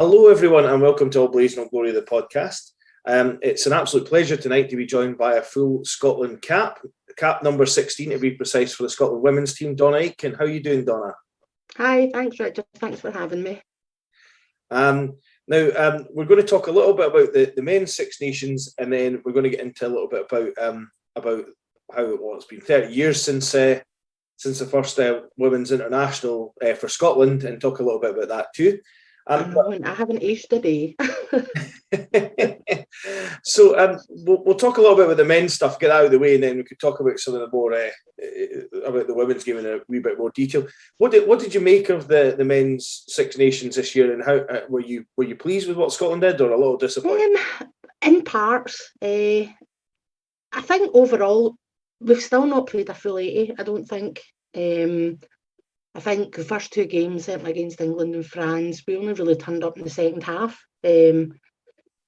Hello, everyone, and welcome to All Blaze No Glory, the podcast. It's an absolute pleasure tonight to be joined by a full Scotland cap number 16 to be precise, for the Scotland women's team, Donna Aitken. How are you doing, Donna? Hi, thanks, Richard. Thanks for having me. Now, we're going to talk a little bit about the men's Six Nations, and then we're going to get into a little bit about how it's been 30 years since the first women's international for Scotland, and talk a little bit about that too. I haven't aged a day. So we'll talk a little bit about the men's stuff, get out of the way, and then we could talk about some of the more about the women's game in a wee bit more detail. What did you make of the men's Six Nations this year, and how were you pleased with what Scotland did, or a little disappointed? In parts, I think overall we've still not played a full 80. I don't think. I think the first two games, certainly against England and France, we only really turned up in the second half. England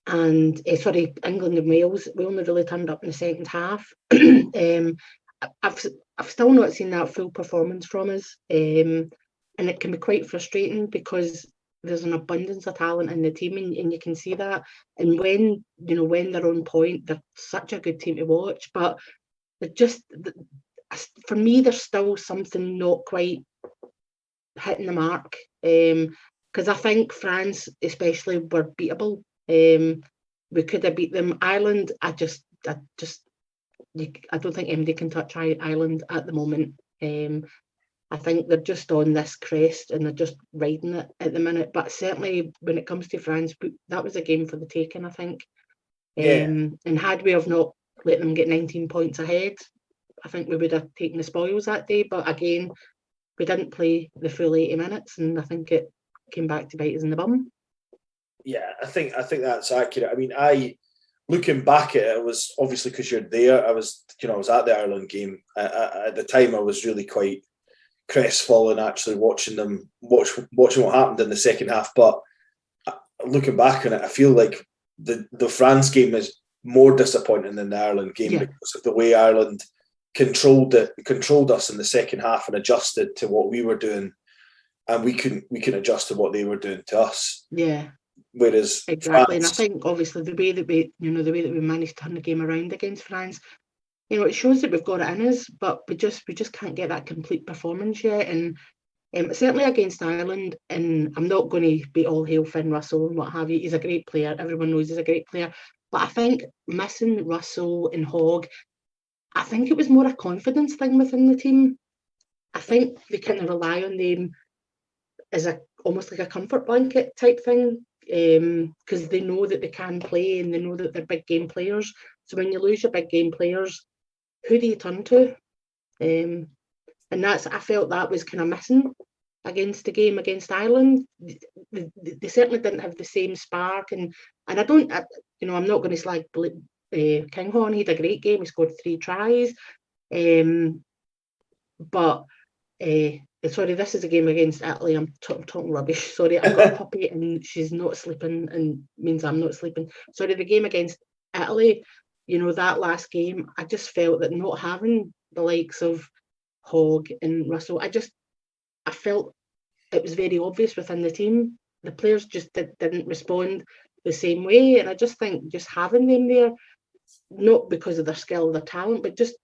and Wales, we only really turned up in the second half. I've still not seen that full performance from us, and it can be quite frustrating because there's an abundance of talent in the team, and you can see that. And when they're on point, they're such a good team to watch. But for me, there's still something not quite hitting the mark, because I think France especially were beatable. We could have beat them. Ireland, I don't think anybody can touch Ireland at the moment. I think they're just on this crest and they're just riding it at the minute. But certainly when it comes to France, that was a game for the taking, I think. And had we have not let them get 19 points ahead, I think we would have taken the spoils that day. But again, we didn't play the full 80 minutes, and I think it came back to bite us in the bum. Yeah, I think that's accurate. I mean, looking back at it, it was obviously because you're there. I was at the Ireland game. At the time, I was really quite crestfallen actually watching what happened in the second half. But looking back on it, I feel like the France game is more disappointing than the Ireland game because of the way Ireland controlled us in the second half and adjusted to what we were doing, and we can adjust to what they were doing to us. Yeah. Whereas exactly, France, and I think obviously the way that we managed to turn the game around against France, it shows that we've got it in us, but we just can't get that complete performance yet. And certainly against Ireland, and I'm not going to be all hail Finn Russell and what have you. He's a great player. Everyone knows he's a great player. But I think missing Russell and Hogg, I think it was more a confidence thing within the team. I think they kind of rely on them as almost like a comfort blanket type thing, because they know that they can play and they know that they're big game players. So when you lose your big game players, who do you turn to? And I felt that was kind of missing against the game against Ireland. They certainly didn't have the same spark, and I'm not going to slag Kinghorn. He had a great game. He scored 3 tries. But sorry, this is a game against Italy. I'm talking rubbish. Sorry, I've got a puppy and she's not sleeping and means I'm not sleeping. Sorry, the game against Italy, that last game, I just felt that not having the likes of Hogg and Russell, I felt it was very obvious within the team. The players just didn't respond the same way. And I just think just having them there, not because of their skill or their talent, but just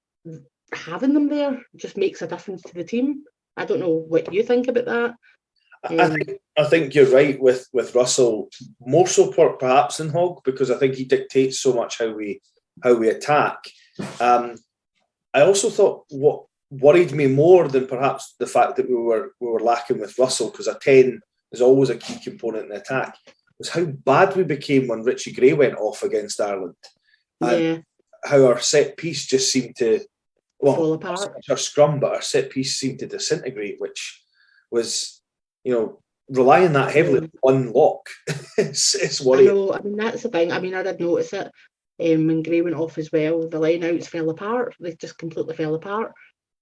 having them there just makes a difference to the team. I don't know what you think about that. I think you're right with Russell, more so perhaps than Hogg, because I think he dictates so much how we attack. I also thought what worried me more than perhaps the fact that we were lacking with Russell, because a 10 is always a key component in the attack, was how bad we became when Richie Gray went off against Ireland. And how our set piece just seemed to fall apart. Our scrum, but our set piece seemed to disintegrate, which was, relying that heavily on one lock. it's worrying. I know. I mean, that's the thing. I mean, I did notice it when Gray went off as well. The line-outs fell apart. They just completely fell apart.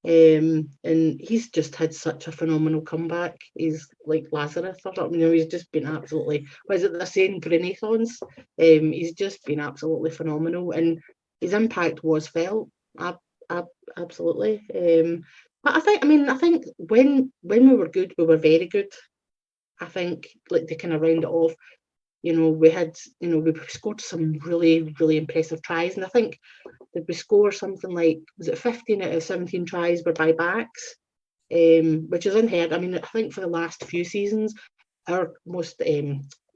And he's just had such a phenomenal comeback. He's like Lazarus or something. He's just been absolutely, what is it they're saying, Renaissance? He's just been absolutely phenomenal, and his impact was felt. Absolutely. But I think when we were good, we were very good. I think, like, to kind of round it off, we had, we scored some really, really impressive tries. And I think, did we score something like, was it 15 out of 17 tries were by backs, which is unheard. I mean, I think for the last few seasons, our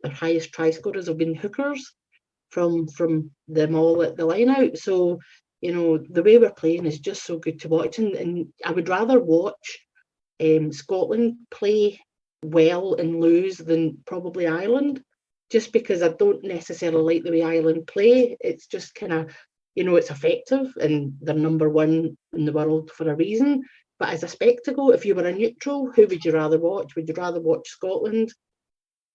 highest try scorers have been hookers from the maul at the line out. So, the way we're playing is just so good to watch. And I would rather watch Scotland play well and lose than probably Ireland, just because I don't necessarily like the way Ireland play. It's just kind of, it's effective and they're number one in the world for a reason. But as a spectacle, if you were a neutral, who would you rather watch? Would you rather watch Scotland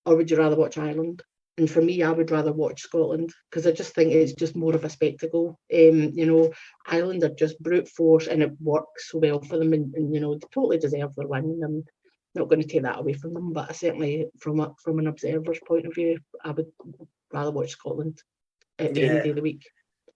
or would you rather watch Ireland? And for me, I would rather watch Scotland because I just think it's just more of a spectacle. Ireland are just brute force and it works so well for them, and they totally deserve their win. I'm not going to take that away from them, but I certainly, from an observer's point of view, I would rather watch Scotland any day of the week.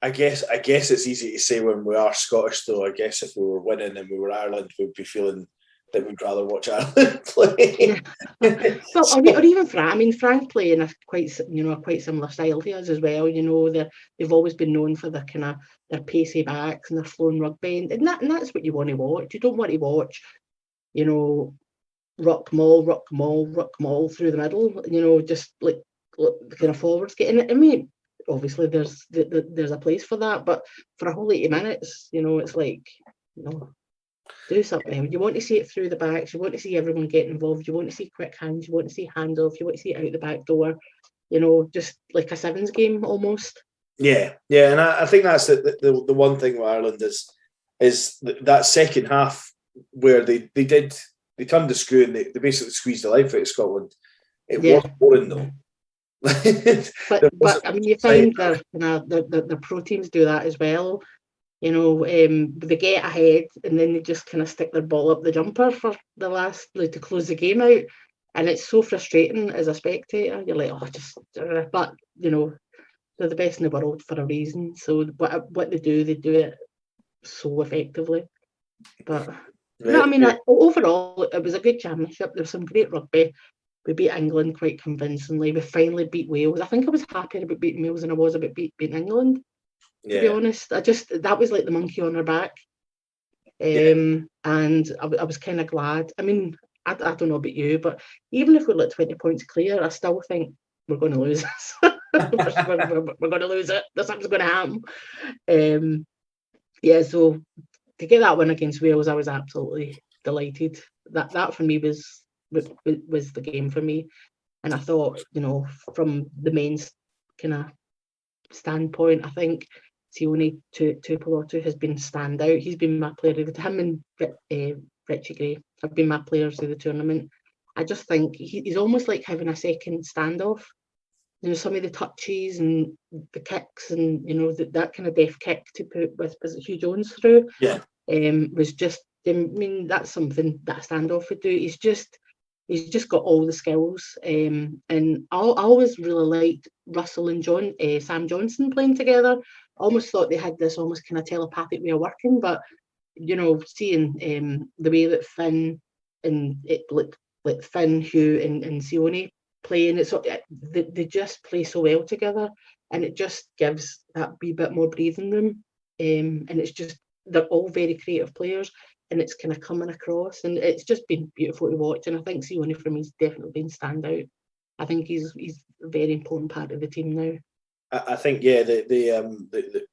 I guess it's easy to say when we are Scottish, though. I guess if we were winning and we were Ireland, we'd be feeling that we'd rather watch Ireland play. Well, or even France. I mean, France play in a quite similar style to us as well. They've always been known for their pacey backs and their flowing rugby, and that's what you want to watch. You don't want to watch, ruck maul through the middle. Just like kind of forwards getting it. I mean, obviously there's a place for that, but for a whole 80 minutes, it's like, do something. You want to see it through the backs. You want to see everyone get involved. You want to see quick hands. You want to see handoff. You want to see it out the back door. Just like a sevens game almost. Yeah, and I think that's the one thing with Ireland is that second half where they turned the screw and they basically squeezed the life out of Scotland. It was boring though. but I mean, you find the pro teams do that as well. They get ahead and then they just kind of stick their ball up the jumper for the last, to close the game out, and it's so frustrating as a spectator. You're like, but they're the best in the world for a reason. So what they do it so effectively. But overall, it was a good championship. There was some great rugby. We beat England quite convincingly. We finally beat Wales. I think I was happier about beating Wales than I was about beating England. To be honest, that was like the monkey on our back, and I was kind of glad. I mean, I don't know about you, but even if we're like 20 points clear, I still think we're going to lose this. we're going to lose it. Something's going to happen. So to get that win against Wales, I was absolutely delighted. That for me was the game for me, and I thought, from the men's kind of standpoint, I think Sione Tuipulotu has been standout. He's been my player of the him and Richie Gray have been my players of the tournament. I just think he's almost like having a second standoff. Some of the touches and the kicks and that kind of deft kick to put with Hugh Jones through. Was just, I mean, that's something that a standoff would do. He's just got all the skills, and I always really liked Russell and Sam Johnson playing together. I almost thought they had this almost kind of telepathic way of working, but seeing the way that Finn and Finn, Hugh, and Sione playing, they just play so well together, and it just gives that wee bit more breathing room. And it's just, they're all very creative players. And it's kind of coming across, and it's just been beautiful to watch. And I think Sione for me has definitely been standout. I think he's a very important part of the team now. I think the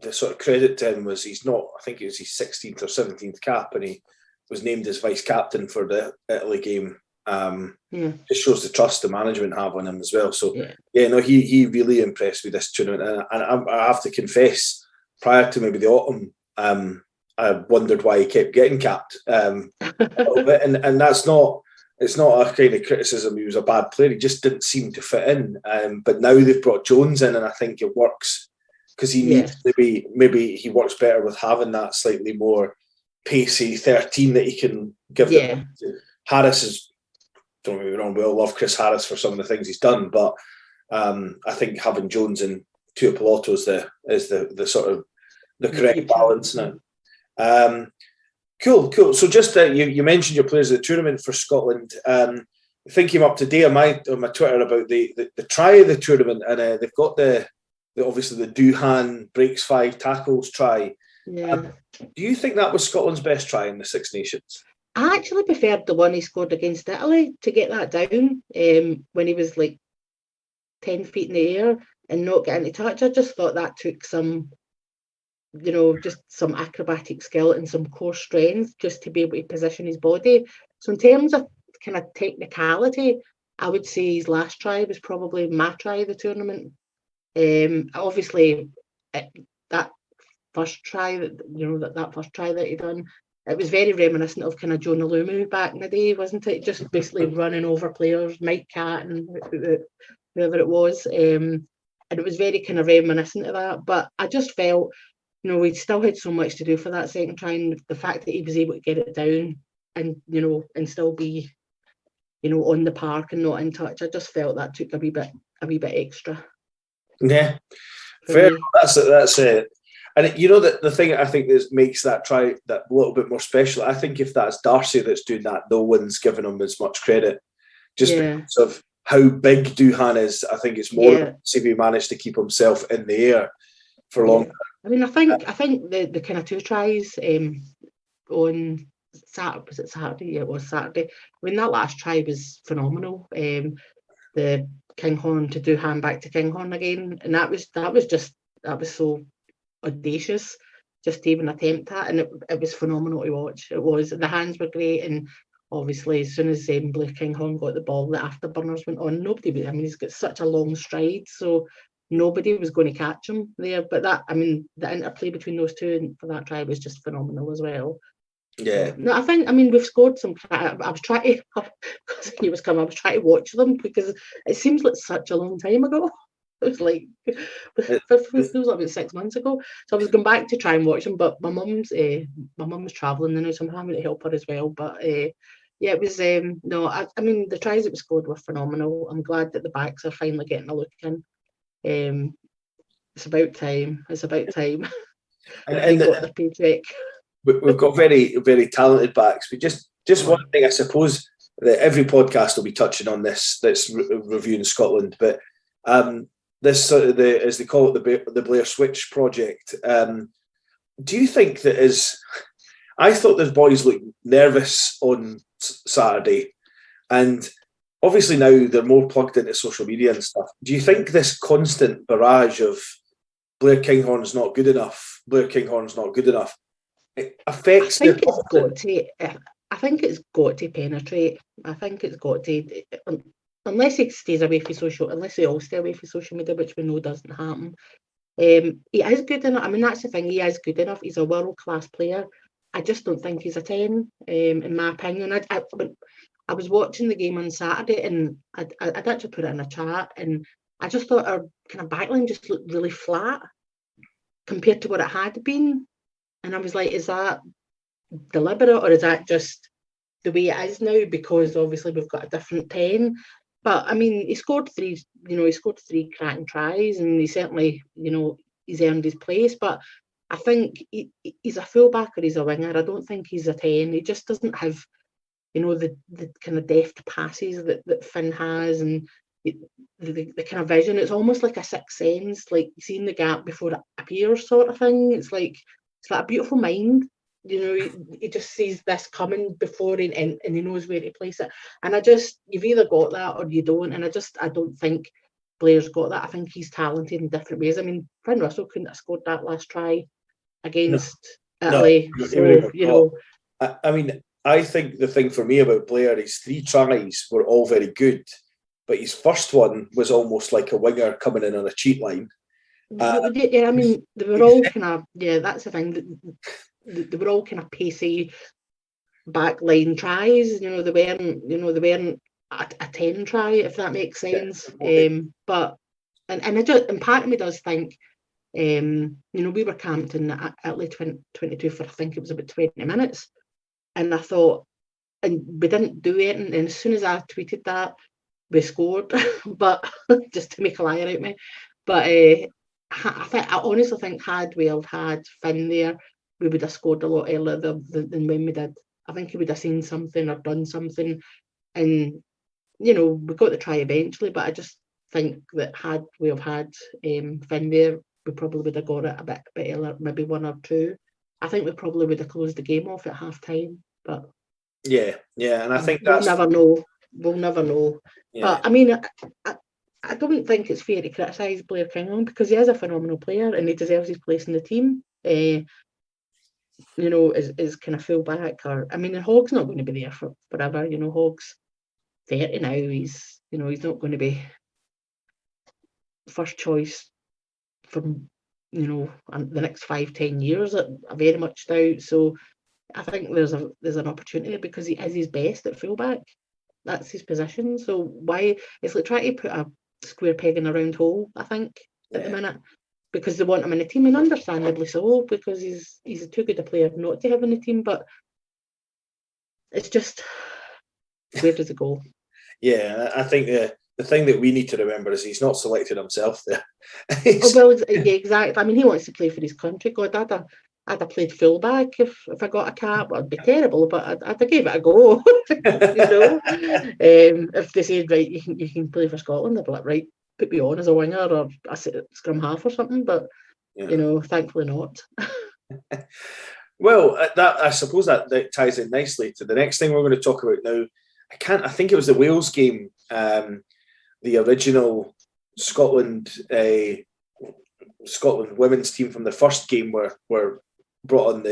sort of credit to him was he's not. I think it was his 16th or 17th cap, and he was named as vice captain for the Italy game. Just shows the trust the management have on him as well. So he really impressed with this tournament, and I have to confess, prior to maybe the autumn, I wondered why he kept getting capped a little bit, and that's not. It's not a kind of criticism. He was a bad player. He just didn't seem to fit in. But now they've brought Jones in, and I think it works because he needs to be. Maybe he works better with having that slightly more pacey 13 that he can give them. Harris is. Don't get me wrong. We all love Chris Harris for some of the things he's done, but I think having Jones and Tuipulotu is the sort of the correct balance now. Cool. So just you mentioned your players of the tournament for Scotland. thing came up today on my Twitter about the try of the tournament, and they've got the obviously the Duhan breaks 5 tackles try. Yeah. Do you think that was Scotland's best try in the Six Nations? I actually preferred the one he scored against Italy, to get that down when he was like 10 feet in the air and not get into touch. I just thought that took some, just some acrobatic skill and some core strength just to be able to position his body. So in terms of kind of technicality, I would say his last try was probably my try of the tournament. Obviously, that first try that first try that he done, it was very reminiscent of kind of Jonah Lumu back in the day, wasn't it? Just basically running over players, Mike Cat and whoever it was. And it was very kind of reminiscent of that. But I just felt, we still had so much to do for that second try, and the fact that he was able to get it down and, and still be, on the park and not in touch, I just felt that took a wee bit extra. Yeah, fair. That's it. And that the thing I think that makes that try that a little bit more special. I think if that's Darcy that's doing that, no one's giving him as much credit, just because of how big Duhan is. I think it's more if he managed to keep himself in the air for longer. I mean, I think the kind of 2 tries on Saturday, was it Saturday? Yeah, it was Saturday. I mean, that last try was phenomenal. The Kinghorn to Duhan back to Kinghorn again, and that was so audacious just to even attempt that, and it was phenomenal to watch. It was. The hands were great, and obviously as soon as Blair Kinghorn got the ball, the afterburners went on. He's got such a long stride, so nobody was going to catch him there. But the interplay between those two for that try was just phenomenal as well. Yeah. No, we've scored some. I was trying to, because he was coming, I was trying to watch them because it seems like such a long time ago. It was like, it feels like about 6 months ago. So I was going back to try and watch them, but my mum's travelling now, so I'm having to help her as well. But it was the tries that we scored were phenomenal. I'm glad that the backs are finally getting a look in. It's about time. And they got their paycheck. We've got very, very talented backs. But just one thing, I suppose that every podcast will be touching on this reviewing Scotland, but this sort of as they call it, the Blair Switch project. Do you think that I thought the boys looked nervous on Saturday, and obviously now they're more plugged into social media and stuff. Do you think this constant barrage of Blair Kinghorn's not good enough, it affects their confidence? I think it's got to penetrate. I think it's got to, unless he stays away from unless they all stay away from social media, which we know doesn't happen. He is good enough. I mean, that's the thing. He is good enough. He's a world-class player. I just don't think he's a 10, in my opinion. I was watching the game on Saturday, and I'd actually put it in a chat, and I just thought our kind of backline just looked really flat compared to what it had been. And I was like, is that deliberate, or is that just the way it is now? Because obviously we've got a different 10. But I mean, he scored 3 cracking tries, and he certainly, he's earned his place. But I think he's a fullback or he's a winger. I don't think he's a 10. He just doesn't have, the kind of deft passes that Finn has, and the kind of vision. It's almost like a sixth sense, like seeing the gap before it appears, sort of thing. It's like a beautiful mind. He just sees this coming before and he knows where to place it. And you've either got that or you don't. And I don't think Blair's got that. I think he's talented in different ways. I mean, Finn Russell couldn't have scored that last try against Italy. So, I mean, I think the thing for me about Blair, his 3 tries were all very good, but his first one was almost like a winger coming in on a cheat line. I mean, they were all kind of, that's the thing. They were all kind of pacey backline tries. They weren't a 10 try, if that makes sense. But part of me does think, we were camped in Italy 2022 for, I think it was about 20 minutes, and I thought, and we didn't do it. And as soon as I tweeted that, we scored, but just to make a liar out of me. But I honestly think had Wales had Finn there, we would have scored a lot earlier than when we did. I think he would have seen something or done something, and we got to try eventually, but I just think that had we have had Finn there, we probably would have got it a bit earlier, maybe 1 or 2. I think we probably would have closed the game off at half time, but yeah, and I think we'll never know. We'll never know. Yeah. But I mean, I don't think it's fair to criticise Blair Kingham because he is a phenomenal player and he deserves his place in the team. Is kind of full back, or I mean, Hogg's not going to be there forever. Hogg's 30 now. He's not going to be first choice from the next 5-10 years. I very much doubt. So I think there's an opportunity because he is his best at fullback. That's his position. So why it's like trying to put a square peg in a round hole, I think, at the minute, because they want him in the team, and understandably so, because he's too good a player not to have in the team. But it's just, where does it go? Yeah, I think the thing that we need to remember is he's not selected himself there. Yeah, exactly. I mean, he wants to play for his country. God, I'd have played fullback if I got a cap. It'd be terrible, but I'd have gave it a go. If they said, right, you can play for Scotland, I'd be like, right, put me on as a winger or a scrum half or something. But thankfully not. Well, I suppose that ties in nicely to the next thing we're going to talk about now. I think it was the Wales game, the original Scotland women's team from the first game were brought on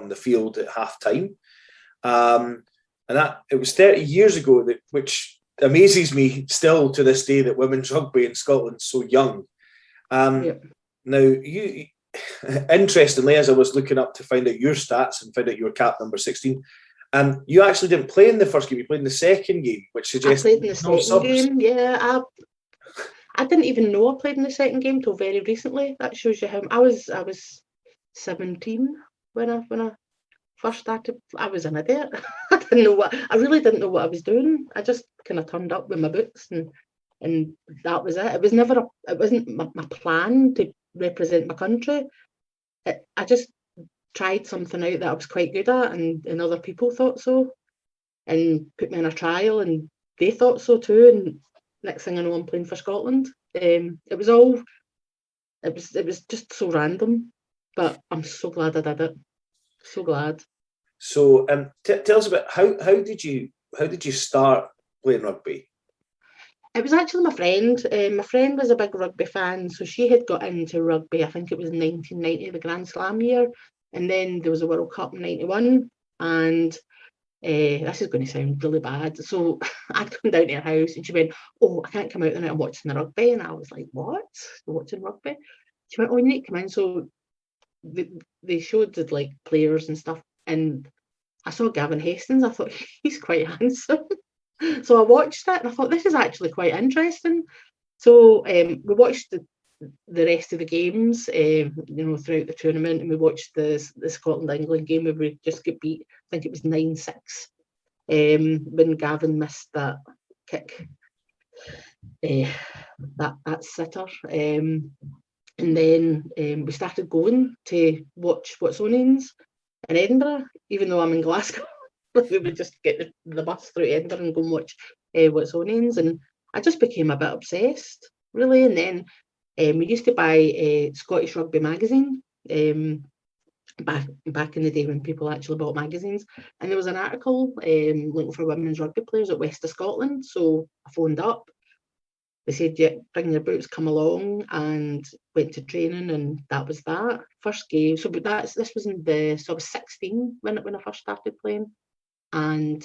the field at half time, and that it was 30 years ago, which amazes me still to this day that women's rugby in Scotland's so young. Now, you interestingly, as I was looking up to find out your stats and find out your cap number 16, you actually didn't play in the first game. You played in the second game, which suggests I played in the second game. Yeah, I didn't even know I played in the second game till very recently. That shows you how I was 17 when I first started. I was an idiot. I really didn't know what I was doing. I just kind of turned up with my boots and that was it. It wasn't my plan to represent my country. I just tried something out that I was quite good at, and other people thought so, and put me in a trial, and they thought so too. And next thing I know, I'm playing for Scotland. It was just so random, but I'm so glad I did it. So glad. So, tell us about how did you start playing rugby? It was actually my friend. My friend was a big rugby fan, so she had got into rugby. I think it was 1990, the Grand Slam year, and then there was a World Cup in '91. And this is going to sound really bad. So I'd come down to her house, and she went, "Oh, I can't come out tonight. I'm watching the rugby." And I was like, "What? You're watching rugby?" She went, "Oh, you need to come in." So they showed the like players and stuff, and I saw Gavin Hastings. I thought he's quite handsome. So I watched it and I thought this is actually quite interesting. So we watched the rest of the games, throughout the tournament, and we watched the Scotland-England game where we just got beat. I think it was 9-6 when Gavin missed that kick, that sitter. And then we started going to watch What's Onins in Edinburgh, even though I'm in Glasgow. We would just get the bus through Edinburgh and go and watch What's Onins, and I just became a bit obsessed, really. And then we used to buy Scottish Rugby magazine back in the day when people actually bought magazines, and there was an article looking for women's rugby players at West of Scotland. So I phoned up. They said, "Yeah, bring your boots, come along," and went to training, and that was that first game. So, but this was I was 16 when I first started playing. And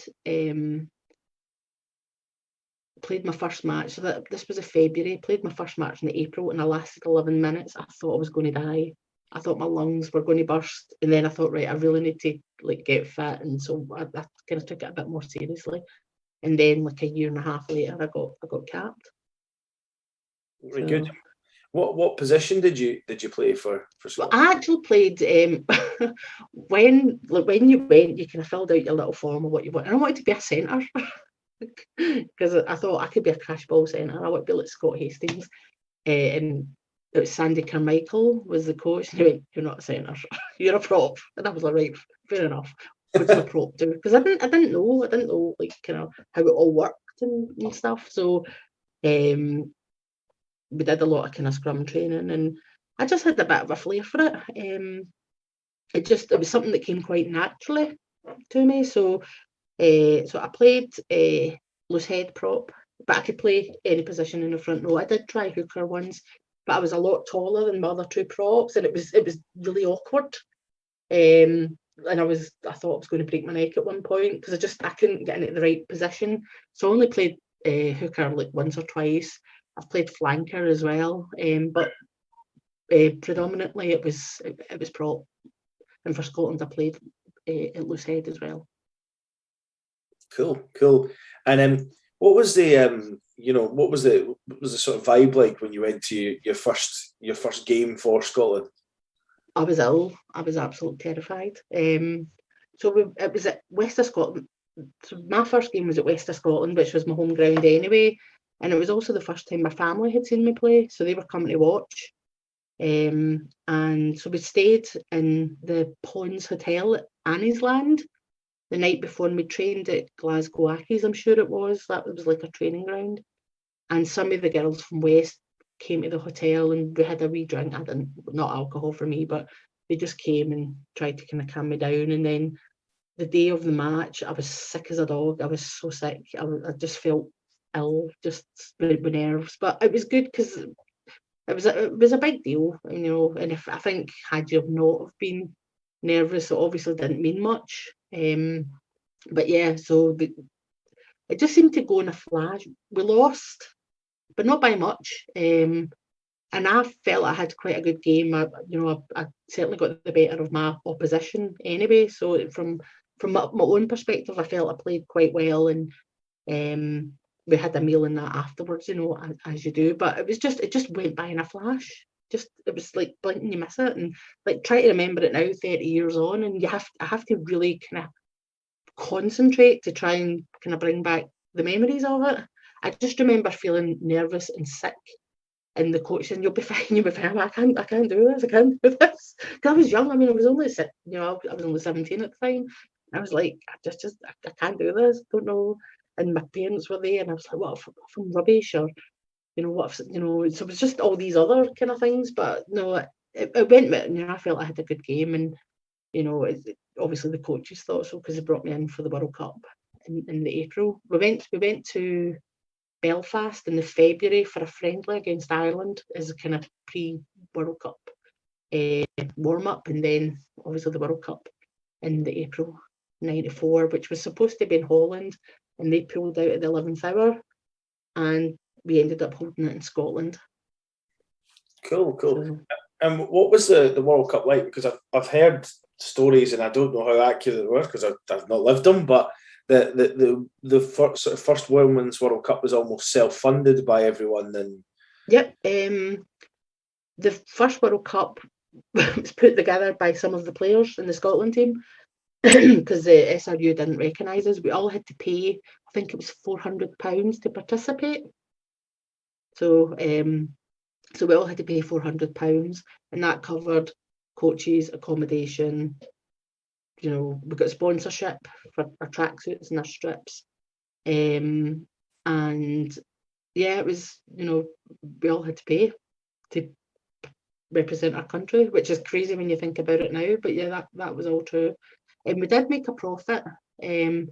played my first match. So this was in February. Played my first match in April, and I lasted 11 minutes. I thought I was going to die. I thought my lungs were going to burst, and then I thought, right, I really need to get fit, and so I kind of took it a bit more seriously. And then, like a year and a half later, I got capped. Very good. What position did you play for Scotland? Well, I actually played when you went, you kind of filled out your little form of what you want, and I wanted to be a centre because I thought I could be a crash ball centre. I want to be like Scott Hastings, and it was Sandy Carmichael was the coach, and he went, "You're not a centre, you're a prop," and I was like, "Right, fair enough." What's a prop do? Because I didn't know like kind of how it all worked. shift and stuff. So we did a lot of kind of scrum training, and I just had a bit of a flair for it. It was something that came quite naturally to me. So I played loose head prop, but I could play any position in the front row. I did try hooker once, but I was a lot taller than my other two props, and it was really awkward. And I thought I was going to break my neck at one point because I couldn't get into the right position. So I only played hooker like once or twice. I've played flanker as well, but predominantly it was prop. And for Scotland, I played at loose head as well. Cool. And what was the what was the sort of vibe like when you went to your first game for Scotland? I was ill. I was absolutely terrified. It was at West of Scotland. So my first game was at West of Scotland, which was my home ground anyway, and it was also the first time my family had seen me play, so they were coming to watch. And so we stayed in the Ponds Hotel at Anniesland the night before, and we trained at Glasgow Accies, I'm sure it was. That was like a training ground. And some of the girls from West came to the hotel and we had a wee drink. Not alcohol for me, but they just came and tried to kind of calm me down. And then the day of the match, I was sick as a dog. I was so sick. I just felt ill, just with nerves. But it was good because it was a big deal, and if I think had you not have been nervous, it obviously didn't mean much. But yeah, so it just seemed to go in a flash. We lost, but not by much. And I felt I had quite a good game. I certainly got the better of my opposition anyway. So from my own perspective, I felt I played quite well, and we had a meal and that afterwards, as you do. But it just went by in a flash. It was like blink and you miss it, and like try to remember it now, 30 years on, and I have to really kind of concentrate to try and kind of bring back the memories of it. I just remember feeling nervous and sick, and the coach saying, "You'll be fine, you'll be fine." I can't do this. I can't do this. Because I was young. I mean, I was only I was only 17 at the time. I was like, I can't do this. Don't know. And my parents were there, and I was like, what if I'm rubbish, or what if so it was just all these other kind of things. But no, it went. I felt I had a good game, and obviously the coaches thought so because they brought me in for the World Cup in the April. We went to Belfast in the February for a friendly against Ireland as a kind of pre-World Cup warm-up, and then obviously the World Cup in the April '94, which was supposed to be in Holland, and they pulled out at the 11th hour, and we ended up holding it in Scotland. Cool. So, and what was the World Cup like? Because I've heard stories, and I don't know how accurate they were because I've not lived them, but the first Women's World Cup was almost self-funded by everyone. And yep, the first World Cup was put together by some of the players in the Scotland team because the SRU didn't recognise us. We all had to pay, I think it was £400 to participate. So we all had to pay £400, and that covered coaches, accommodation. We got sponsorship for our tracksuits and our strips, and yeah, it was we all had to pay to represent our country, which is crazy when you think about it now. But yeah, that was all true, and we did make a profit, and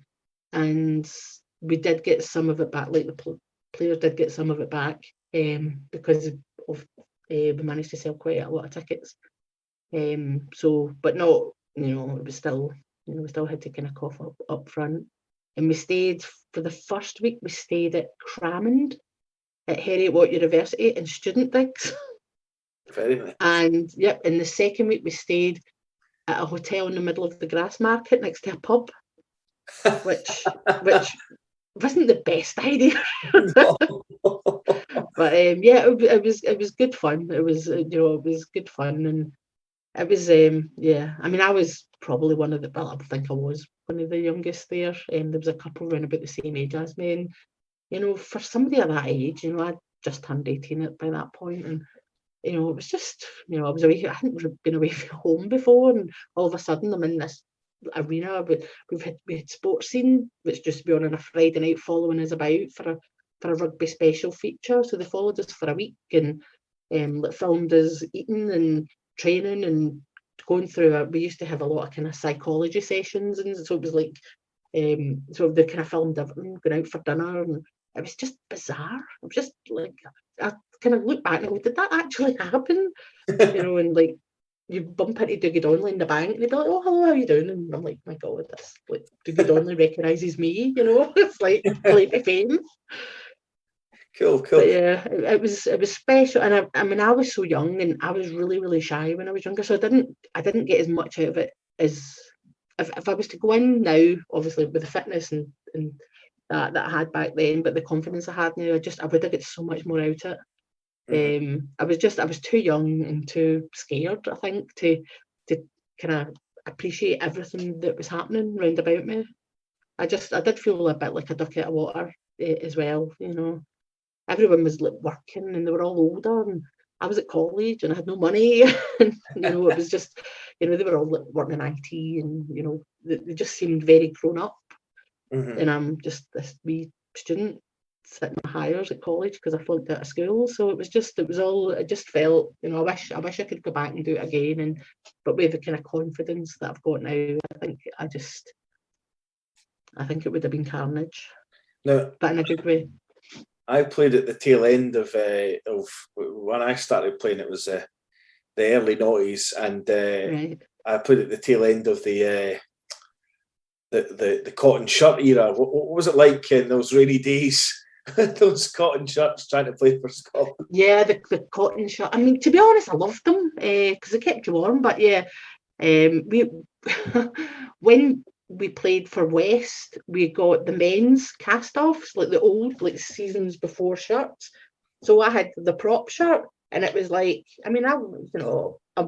we did get some of it back. Like the players did get some of it back, because of we managed to sell quite a lot of tickets. But not, it was still, we still had to kind of cough up front. And we stayed for the first week. We stayed at Cramond at Heriot-Watt University in student digs. Very nice. And yep, in the second week we stayed at a hotel in the middle of the grass market next to a pub, which wasn't the best idea. But yeah, it was good fun. It was it was good fun, and it was yeah. I mean, I was probably one of the. Well, I think I was one of the youngest there. There was a couple around about the same age as me, and for somebody of that age, I'd just turned 18 by that point, and it was just I was away. I hadn't been away from home before, and all of a sudden I'm in this arena. We had Sports Scene, which just be on a Friday night following us about for a rugby special feature. So they followed us for a week and filmed us eating and training and going through we used to have a lot of kind of psychology sessions, and so it was like so they kind of filmed everything, going out for dinner, and it was just bizarre. It was just like I kind of look back and go, did that actually happen? And like you bump into Dougie Donnelly in the bank and they'd be like, oh, hello, how you doing? And I'm like, my God, that's like Dougie Donnelly recognises me, It's like celebrity fame. Cool. But yeah, it was special, and I mean I was so young and I was really, really shy when I was younger, so I didn't get as much out of it as if I was to go in now, obviously with the fitness and that I had back then, but the confidence I had now, I would have got so much more out of it. I was too young and too scared, I think, to kind of appreciate everything that was happening round about me. I did feel a bit like a duck out of water as well, Everyone was like working and they were all older, and I was at college and I had no money. And, it was just, they were all like working in IT, and they just seemed very grown up. And I'm just this wee student sitting my hires at college because I flunked out of school. So it just felt, I wish I could go back and do it again. But with the kind of confidence that I've got now, I think it would have been carnage. No, but in a good way. I played at the tail end of when I started playing. It was the early noughties, and Right. I played at the tail end of the cotton shirt era. What was it like in those rainy days? Those cotton shirts trying to play for Scotland. Yeah, the cotton shirt. I mean, to be honest, I loved them because they kept you warm. But yeah, we when we played for West, we got the men's cast-offs, like the old, like seasons before shirts. So I had the prop shirt, and it was like, I mean, I'm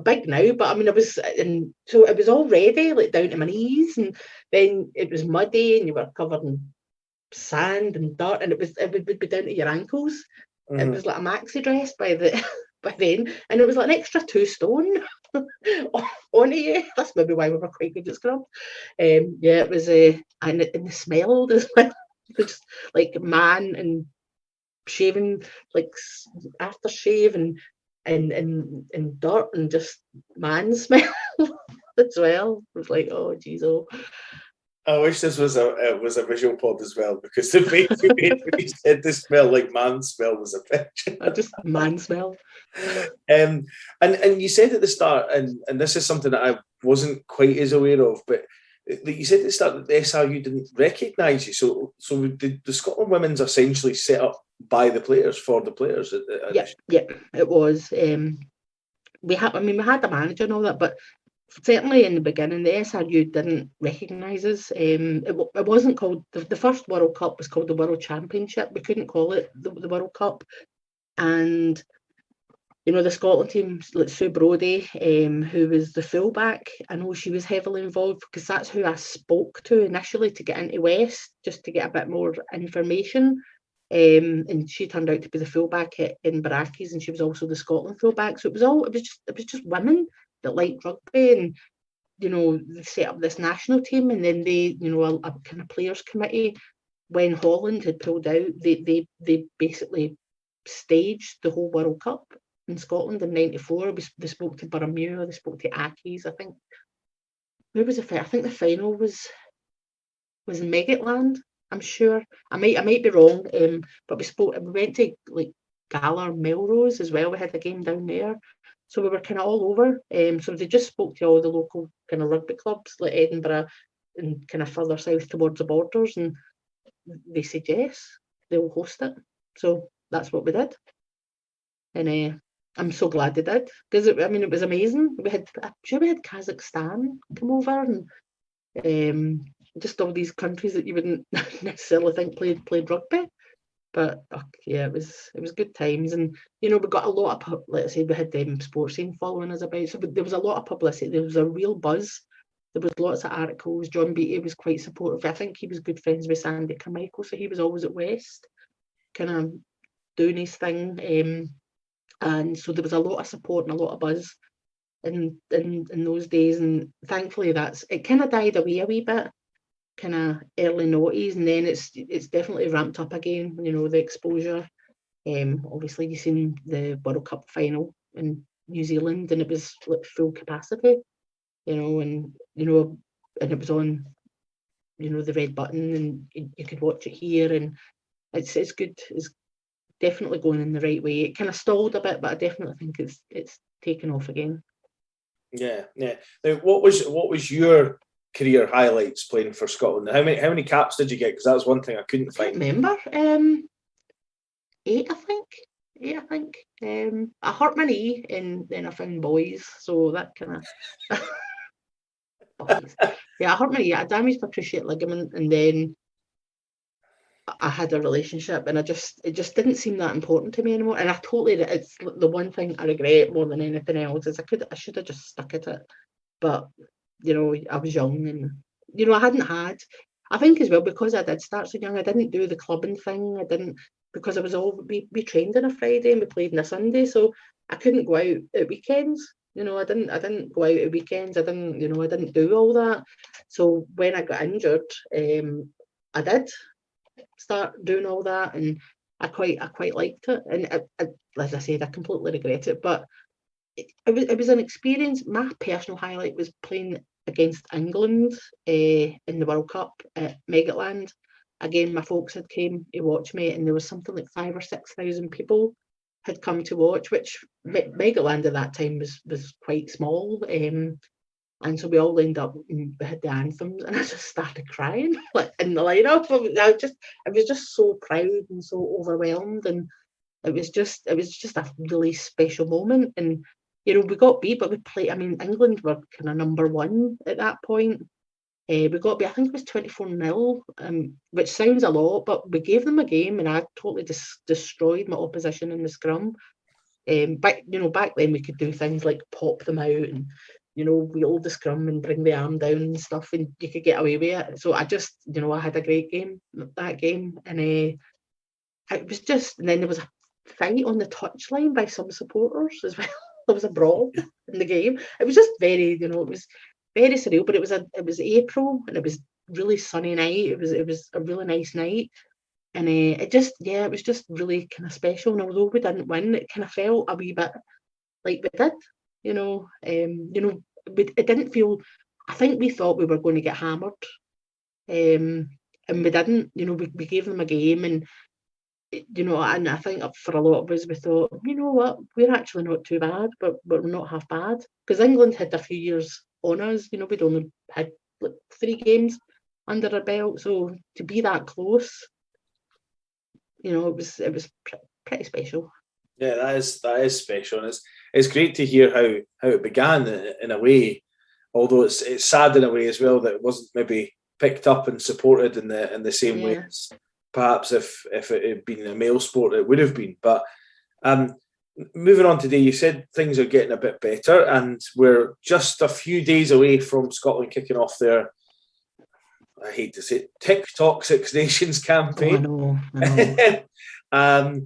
big now, but I mean, and so it was already like down to my knees, and then it was muddy, and you were covered in sand and dirt, and it would be down to your ankles. It was like a maxi dress by then, and it was like an extra 2 stone on you. That's maybe why we were quite good at scrub. Yeah, it was and the smell as well. Just like man and shaving, like aftershave and dirt and just man smell as well. It was like, oh geez, oh. I wish this was a visual pod as well, because the face you made when you said the smell like man smell was a picture. Just man smell. And you said at the start, and this is something that I wasn't quite as aware of, but you said at the start that the SRU didn't recognise you. So the Scotland Women's essentially set up by the players for the players. Yeah, it was. We had a manager and all that, but certainly in the beginning, the SRU didn't recognise us. It wasn't called the first World Cup was called the World Championship. We couldn't call it the World Cup, and the Scotland team, like Sue Brodie, who was the fullback, I know she was heavily involved because that's who I spoke to initially to get into West, just to get a bit more information. And she turned out to be the fullback in Barackies, and she was also the Scotland fullback. So it was just women that liked rugby, and they set up this national team, and then they, a kind of players committee. When Holland had pulled out, they basically staged the whole World Cup in Scotland in '94. They spoke to Burramuir, they spoke to Accies. I think where was the I think the final was in Meggetland. I'm sure. I might be wrong. But we went to like Gala Melrose as well. We had a game down there. So we were kind of all over. So they just spoke to all the local kind of rugby clubs like Edinburgh and kind of further south towards the borders, and they said yes, they'll host it. So that's what we did. And I'm so glad they did, because it was amazing. I'm sure we had Kazakhstan come over, and just all these countries that you wouldn't necessarily think played rugby. But yeah, it was good times, and we got a lot of, let's say, we had Sports Scene following us about, so there was a lot of publicity. There was a real buzz. There was lots of articles. John Beattie was quite supportive. I think he was good friends with Sandy Carmichael, so he was always at West, kind of doing his thing. And so there was a lot of support and a lot of buzz. in those days, and thankfully it kind of died away a wee bit, kind of early noughties, and then it's definitely ramped up again. The exposure. Obviously, you seen the World Cup final in New Zealand, and it was like full capacity. And it was on, the red button, and you could watch it here, and it's good. It's definitely going in the right way. It kind of stalled a bit, but I definitely think it's taken off again. Yeah. Now, what was your career highlights playing for Scotland? How many caps did you get? Because that was one thing I couldn't find. I remember. 8, I think. 8, I think. I hurt my knee, and then I found boys, so that kind of. Boys. Yeah, I hurt my knee. I damaged my cruciate ligament, and then I had a relationship, and it just didn't seem that important to me anymore. And it's the one thing I regret more than anything else is I should have just stuck at it. But I was young, and I think as well, because I did start so young, I didn't do the clubbing thing. I didn't, because I was we trained on a Friday and we played on a Sunday, so I couldn't go out at weekends. I didn't go out at weekends. I didn't do all that. So when I got injured, I did start doing all that, and I quite liked it. And as I said, I completely regret it, but it was an experience. My personal highlight was playing against England in the World Cup at Megatland. Again, my folks had came to watch me, and there was something like 5,000 or 6,000 people had come to watch, which Megatland at that time was quite small. And so we all lined up and we had the anthems, and I just started crying like in the lineup. I was just so proud and so overwhelmed, and it was just a really special moment. And we got beat, but we played. I mean, England were kind of number one at that point. We got beat. I think it was 24-0, which sounds a lot, but we gave them a game, and I totally destroyed my opposition in the scrum. Back then we could do things like pop them out and wheel the scrum and bring the arm down and stuff, and you could get away with it. So I just I had a great game that game, and it was just. And then there was a fight on the touchline by some supporters as well. There was a brawl in the game. It was just very, it was very surreal. But it was April, and it was really sunny night. It was a really nice night, and it was just really kind of special. And although we didn't win, it kind of felt a wee bit like we did. It didn't feel. I think we thought we were going to get hammered, and we didn't. We gave them a game, and and I think for a lot of us, we thought, what, we're actually not too bad, but we're not half bad, because England had a few years on us. We'd only had like 3 games under our belt, so to be that close, it was pretty special. Yeah, that is special, and it's great to hear how it began in a way. Although it's sad in a way as well that it wasn't maybe picked up and supported in the same way as perhaps if it had been a male sport, it would have been. But moving on today, you said things are getting a bit better, and we're just a few days away from Scotland kicking off their, I hate to say it, TikTok Six Nations campaign. Oh, I know.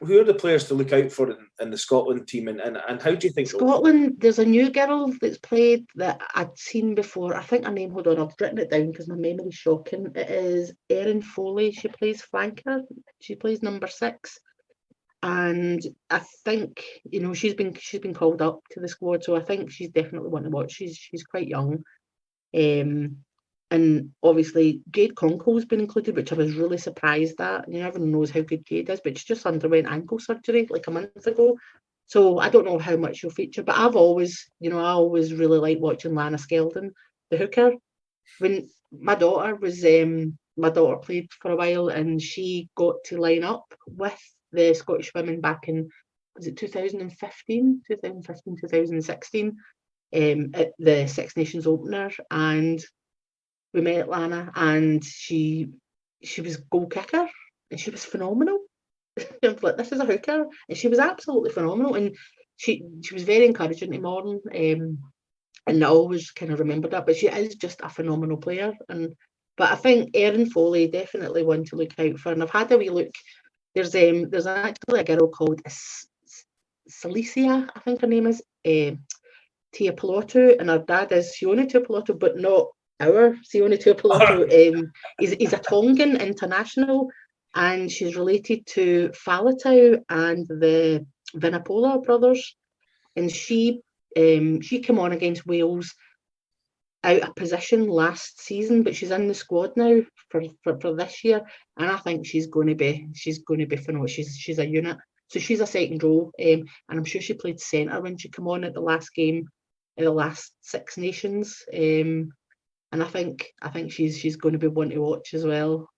Who are the players to look out for in the Scotland team, and how do you think Scotland? There's a new girl that's played that I'd seen before. I think her name. Hold on, I've written it down because my memory's shocking. It is Erin Foley. She plays flanker. She plays number 6, and I think she's been called up to the squad, so I think she's definitely one to watch. She's quite young. And obviously Jade Conkle's been included, which I was really surprised at. Everyone knows how good Jade is, but she just underwent ankle surgery like a month ago. So I don't know how much she'll feature, but I always really like watching Lana Skeldon, the hooker. When my daughter played for a while, and she got to line up with the Scottish women back in, was it 2015, 2016, at the Six Nations opener, and we met Lana, and she was goal kicker, and she was phenomenal. I was like, this is a hooker, and she was absolutely phenomenal, and she was very encouraging to Morn, and I always kind of remembered that. But she is just a phenomenal player, but I think Erin Foley definitely one to look out for. And I've had a wee look. There's actually a girl called Cilicia, I think her name is, Tia Piloto, and her dad is Sione Tuipulotu, but not our Sione Tuipulotu. He's a Tongan international, and she's related to Faletau and the Vinapola brothers. And she came on against Wales out of position last season, but she's in the squad now for this year, and I think she's going to be phenomenal. She's a unit. So she's a second row, and I'm sure she played centre when she came on at the last game, at the last Six Nations, and I think she's going to be one to watch as well.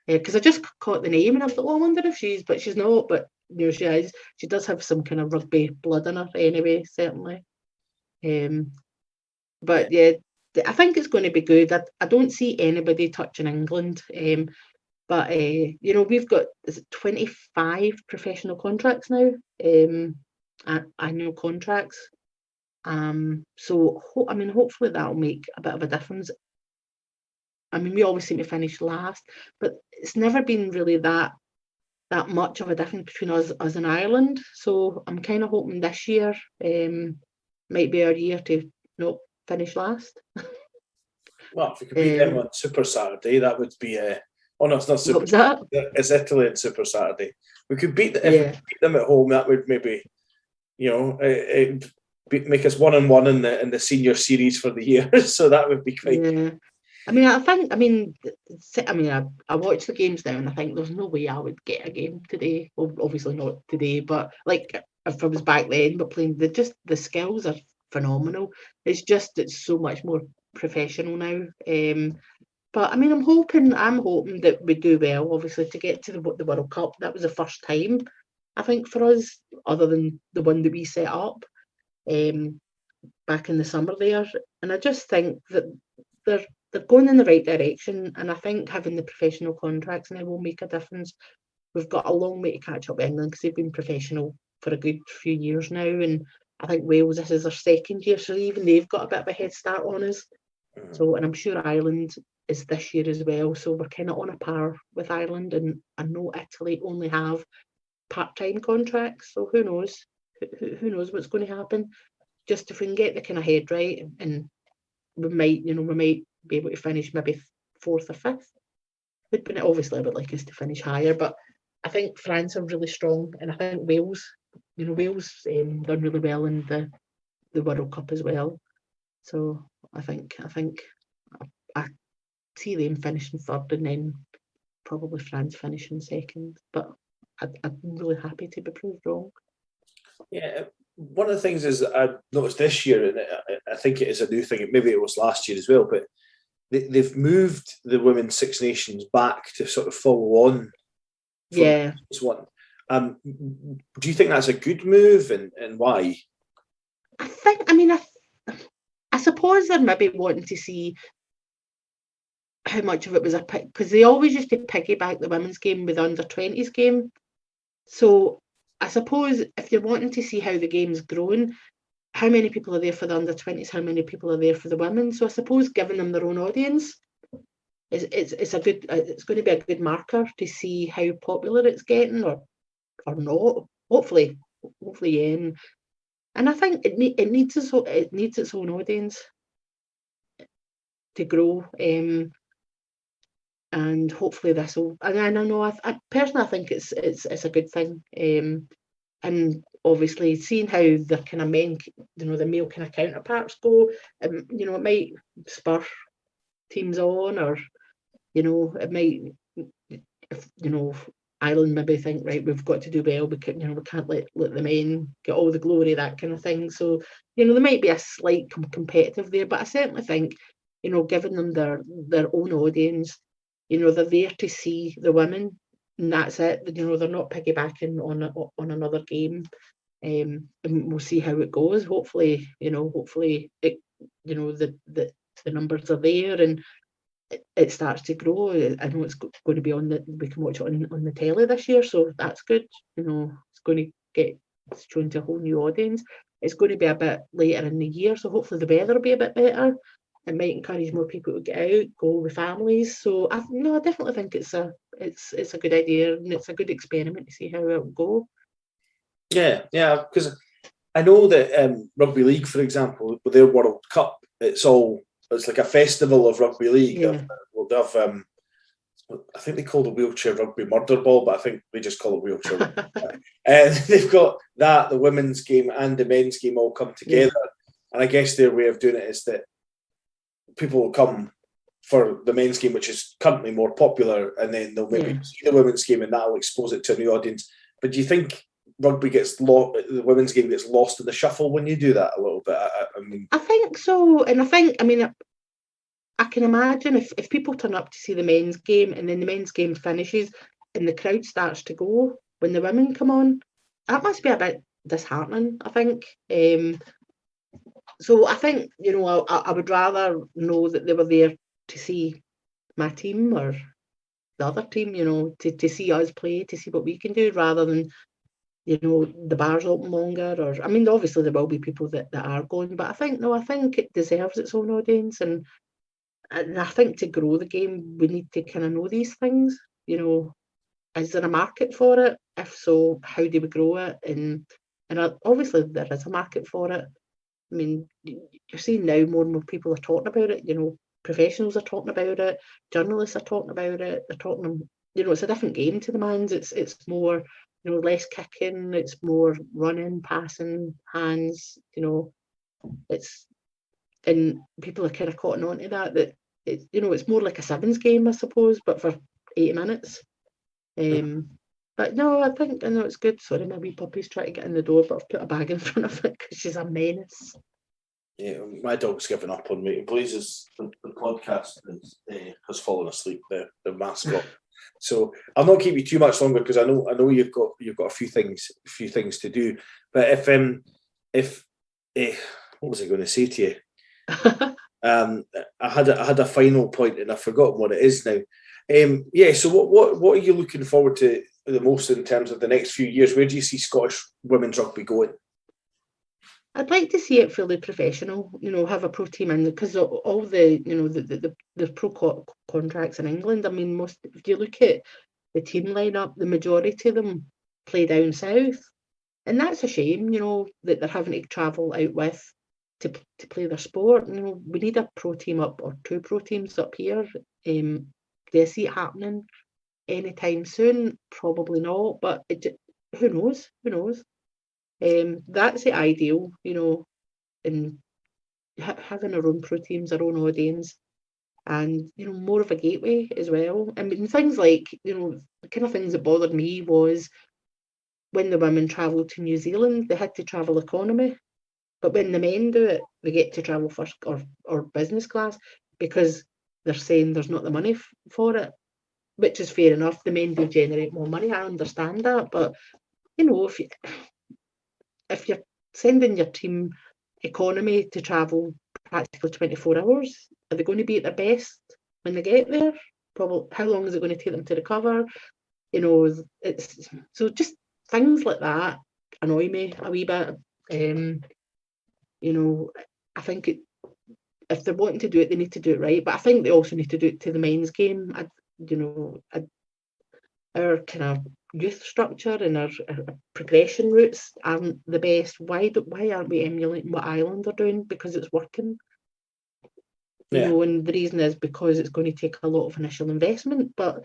Because I just caught the name and I thought, oh, I wonder if but she's not. But she is. She does have some kind of rugby blood in her anyway, certainly. But yeah, I think it's going to be good. I don't see anybody touching England. But we've got, is it 25 professional contracts now? Annual contracts. So hopefully that'll make a bit of a difference. I mean, we always seem to finish last, but it's never been really that much of a difference between us and Ireland. So I'm kind of hoping this year might be our year to not finish last. Well, if we could beat them on Super Saturday, that would be oh no, it's not Super Saturday. It's Italy on Super Saturday. We could beat if we beat them at home. That would maybe, make us 1-1 in the senior series for the year. So that would be quite. Yeah. I watch the games now, and I think there's no way I would get a game today. Well, obviously not today, but like if I was back then, but playing the skills are phenomenal. It's so much more professional now. But I mean, I'm hoping that we do well. Obviously, to get to the World Cup, that was the first time I think for us, other than the one that we set up back in the summer there. And I just think that they're going in the right direction. And I think having the professional contracts now will make a difference. We've got a long way to catch up with England because they've been professional for a good few years now. And I think Wales, this is their second year, so even they've got a bit of a head start on us. So, and I'm sure Ireland is this year as well. So we're kind of on a par with Ireland, and I know Italy only have part-time contracts. So who knows? Who knows what's going to happen? Just if we can get the kind of head right, and we might be able to finish maybe 4th or 5th. Obviously, I would like us to finish higher, but I think France are really strong, and I think Wales done really well in the World Cup as well. So I think I see them finishing 3rd, and then probably France finishing 2nd. But I'm really happy to be proved wrong. Yeah, one of the things is I noticed this year, and I think it is a new thing. Maybe it was last year as well, but they've moved the Women's Six Nations back to sort of follow on. Yeah. This one. Do you think that's a good move, and why? I suppose they're maybe wanting to see how much of it was because they always used to piggyback the women's game with the under-20s game. So I suppose if you're wanting to see how the game's grown, how many people are there for the under-20s, how many people are there for the women. So I suppose giving them their own audience it's going to be a good marker to see how popular it's getting or not. Hopefully, yeah. And I think it needs its own audience to grow. And hopefully this will. And I know I personally think it's a good thing. And obviously seeing how the kind of men, the male kind of counterparts go, it might spur teams on, or it might, if Ireland maybe think, right, we've got to do well, we can't let the men get all the glory, that kind of thing. So there might be a slight competitive there, but I certainly think giving them their own audience, they're there to see the women, and that's it. They're not piggybacking on another game, and we'll see how it goes. Hopefully it, the numbers are there and it starts to grow. I know it's going to be we can watch it on the telly this year, so that's good. It's going to get shown to a whole new audience. It's going to be a bit later in the year, so hopefully the weather will be a bit better. It might encourage more people to get out, go with families. So I definitely think it's a good idea, and it's a good experiment to see how it will go. Yeah, because I know that Rugby League, for example, with their World Cup, it's like a festival of rugby league. Yeah. They've I think they call the wheelchair rugby murder ball, but I think they just call it wheelchair rugby. And they've got that, the women's game and the men's game all come together. Yeah. And I guess their way of doing it is that people will come for the men's game, which is currently more popular, and then they'll maybe see the women's game and that'll expose it to a new audience. But do you think rugby gets lost, the women's game gets lost in the shuffle when you do that a little bit? I think so. And I can imagine if people turn up to see the men's game and then the men's game finishes and the crowd starts to go when the women come on, that must be a bit disheartening, I think. So I think, I would rather know that they were there to see my team or the other team, to see us play, to see what we can do, rather than, the bar's open longer. Or, obviously there will be people that are going, but I think it deserves its own audience. And I think to grow the game, we need to kind of know these things. Is there a market for it? If so, how do we grow it? And obviously there is a market for it. You're seeing now more and more people are talking about it. Professionals are talking about it. Journalists are talking about it. They're talking. It's a different game to the man's. It's more, less kicking. It's more running, passing, hands. And people are kind of caught on to that it's more like a sevens game, I suppose, but for 80 minutes. But no, I know it's good. Sorry, my wee puppy's trying to get in the door, but I've put a bag in front of it because she's a menace. Yeah, my dog's given up on me. Blaze's the podcast has fallen asleep. The mascot. So I'll not keep you too much longer because I know you've got a few things to do. But if what was I going to say to you? I had a final point and I've forgotten what it is now. So what are you looking forward to the most in terms of the next few years? Where do you see Scottish women's rugby going? I'd like to see it fully professional, have a pro team in, because all the, the pro contracts in England, if you look at the team lineup, the majority of them play down south. And that's a shame, that they're having to travel out west to play their sport. We need a pro team up or two pro teams up here. Do I see it happening anytime soon? Probably not, but who knows? That's the ideal, and having our own pro teams, our own audience, and more of a gateway as well. Things like the kind of things that bothered me was when the women travelled to New Zealand, they had to travel economy, but when the men do it, they get to travel first or business class because they're saying there's not the money for it, which is fair enough. The men do generate more money. I understand that, but if you're sending your team economy to travel practically 24 hours, are they going to be at their best when they get there? Probably. How long is it going to take them to recover? It's so just things like that annoy me a wee bit. I think if they're wanting to do it, they need to do it right. But I think they also need to do it to the men's game. Our kind of youth structure and our progression routes aren't the best. Why aren't we emulating what Ireland are doing? Because it's working. And the reason is because it's going to take a lot of initial investment. But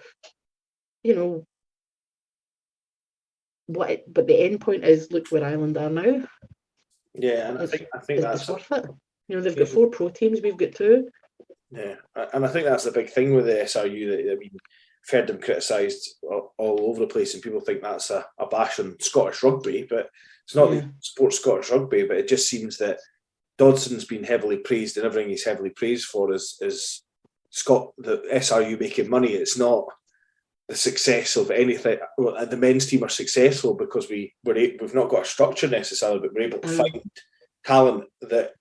but the end point is, look where Ireland are now. Yeah, and I think that's worth it. They've got 4 pro teams, we've got 2. Yeah, and I think that's the big thing with the SRU. That I've heard them criticised all over the place, and people think that's a bash on Scottish rugby, but it's not the sport Scottish rugby. But it just seems that Dodson's been heavily praised, and everything he's heavily praised for is the SRU making money. It's not the success of anything. Well, the men's team are successful because we've not got a structure necessarily, but we're able to find talent that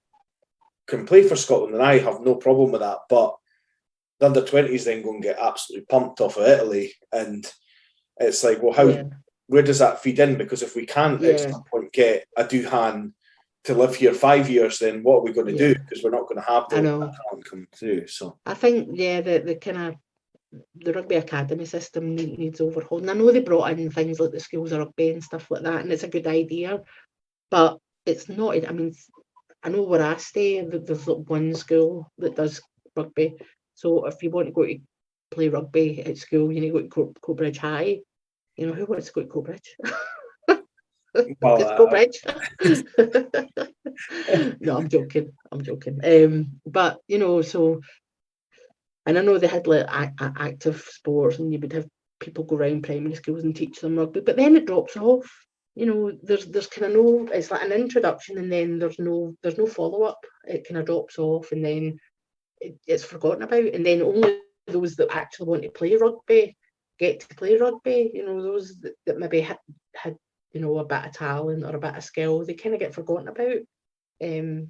can play for Scotland, and I have no problem with that. But the under-20s then go and get absolutely pumped off of Italy, and it's like, well, where does that feed in? Because if we can't at some point get a Duhan to live here 5 years, then what are we going to do? Because we're not going to have the talent come through. So I think the kind of the rugby academy system needs overhauling. I know they brought in things like the schools of rugby and stuff like that, and it's a good idea, but it's not. I mean, I know where I stay, there's like one school that does rugby. So if you want to go to play rugby at school, you need to go to Coatbridge High. You know, who wants to go to Coatbridge? It's Coatbridge. No, I'm joking. But you know, so, and I know they had like active sports, and you would have people go around primary schools and teach them rugby, but then it drops off. You know, there's kind of no. It's like an introduction, and then there's no follow up. It kind of drops off, and then it's forgotten about, and then only those that actually want to play rugby get to play rugby. You know, those that maybe had you know, a bit of talent or a bit of skill, they kind of get forgotten about,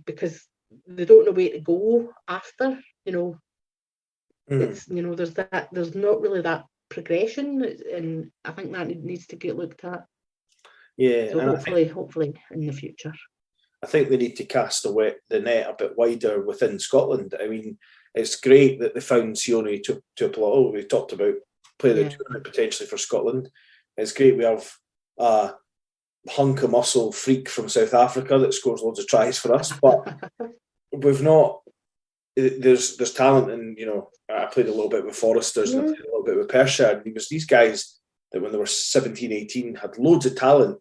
because they don't know where to go after. You know, it's, you know, there's not really that progression, and I think that needs to get looked at. Yeah, so hopefully in the future. I think they need to cast the net a bit wider within Scotland. I mean, it's great that they found Sione Tuipulotu. We talked about playing the tournament potentially for Scotland. It's great we have a hunk of muscle freak from South Africa that scores loads of tries for us, but we've not. There's talent, and you know, I played a little bit with Foresters and I played a little bit with Perthshire. And it was these guys that when they were 17, 18 had loads of talent,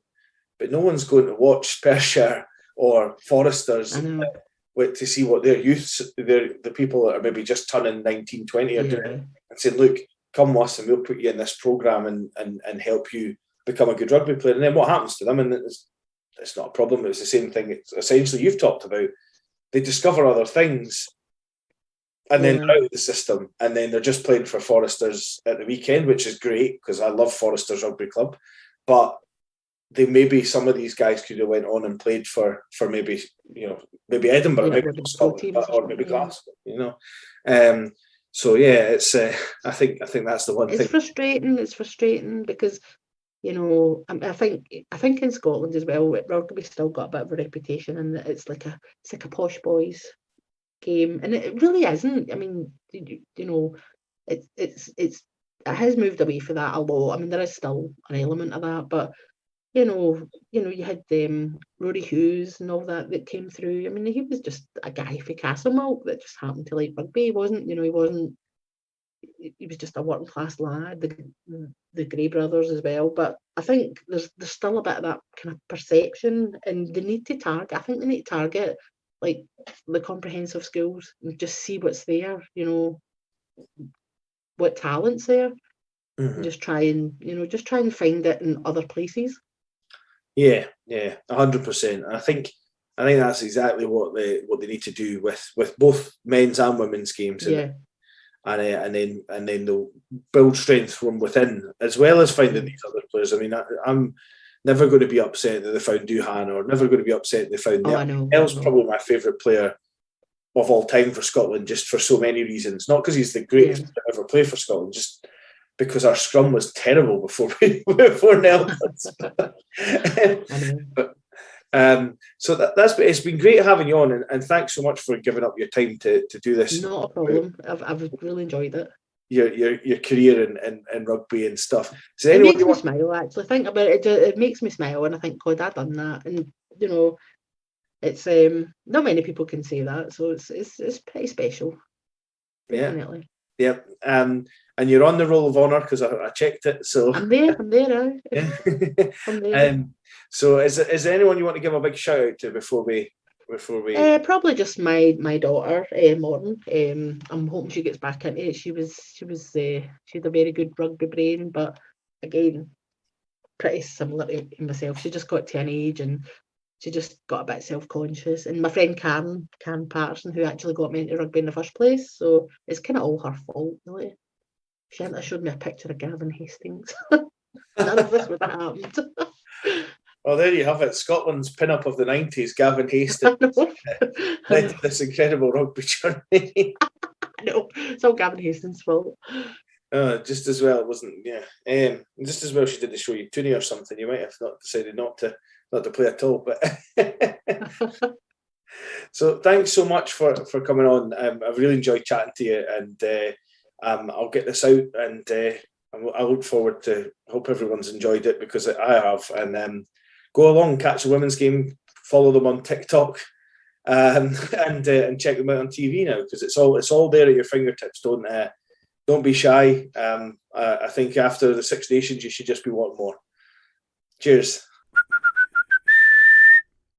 but no one's going to watch Perthshire or Foresters to see what their youths, the people that are maybe just turning 19, 20 are doing, and saying, look, come with us and we'll put you in this programme and help you become a good rugby player. And then what happens to them? And it's not a problem. It's the same thing. It's essentially you've talked about. They discover other things, and then they're out of the system, and then they're just playing for Foresters at the weekend, which is great because I love Foresters Rugby Club. But maybe some of these guys could have went on and played for maybe, you know, maybe Edinburgh, maybe Scotland, or maybe Glasgow, you know. So yeah, it's I think that's the one thing. It's frustrating because, you know, I think in Scotland as well, rugby's still got a bit of a reputation, and it's like a posh boys game, and it really isn't. I mean, you know, it has moved away from that a lot. I mean, there is still an element of that, but you know, you had Rory Hughes and all that came through. I mean, he was just a guy for Castlemilk that just happened to like rugby. He wasn't, you know, he was just a working class lad. The Gray brothers as well, but I think there's still a bit of that kind of perception, and they need to target. I think they need to target like the comprehensive schools and just see what's there. You know, what talent's there, and just try and find it in other places. Yeah, 100%. I think that's exactly what they need to do with both men's and women's games. And then they'll build strength from within as well as finding these other players. I mean, I'm never going to be upset that they found Duhan, or never going to be upset they found Nell's probably my favourite player of all time for Scotland, just for so many reasons. Not because he's the greatest to ever play for Scotland, just because our scrum was terrible before Nell. So that's it's been great having you on, and thanks so much for giving up your time to do this. Not a problem. I've really enjoyed it. Your career in rugby and stuff. It makes me smile, actually. Think about it. It makes me smile, and I think, God, I've done that. And you know, it's not many people can say that, so it's pretty special. Definitely. Yeah. And you're on the roll of honour because I checked it. So I'm there. I'm there. So is there anyone you want to give a big shout out to before we? Probably just my daughter, Morton. I'm hoping she gets back into it. She had a very good rugby brain, but again, pretty similar to myself. She just got to an age and she just got a bit self-conscious. And my friend Karen Patterson, who actually got me into rugby in the first place, so it's kind of all her fault, really. She hadn't showed me a picture of Gavin Hastings. None of this would have happened. Well, there you have it. Scotland's pin-up of the 90s, Gavin Hastings, led to this incredible rugby journey. I know. It's all Gavin Hastings' fault. Just as well, it wasn't, just as well she didn't show you Toonie or something. You might have decided not to play at all. But so thanks so much for coming on. I've really enjoyed chatting to you, and I'll get this out, and I look forward to. Hope everyone's enjoyed it, because I have. And go along, catch the women's game, follow them on TikTok, and check them out on TV now, because it's all there at your fingertips. Don't be shy. I think after the Six Nations, you should just be wanting more. Cheers.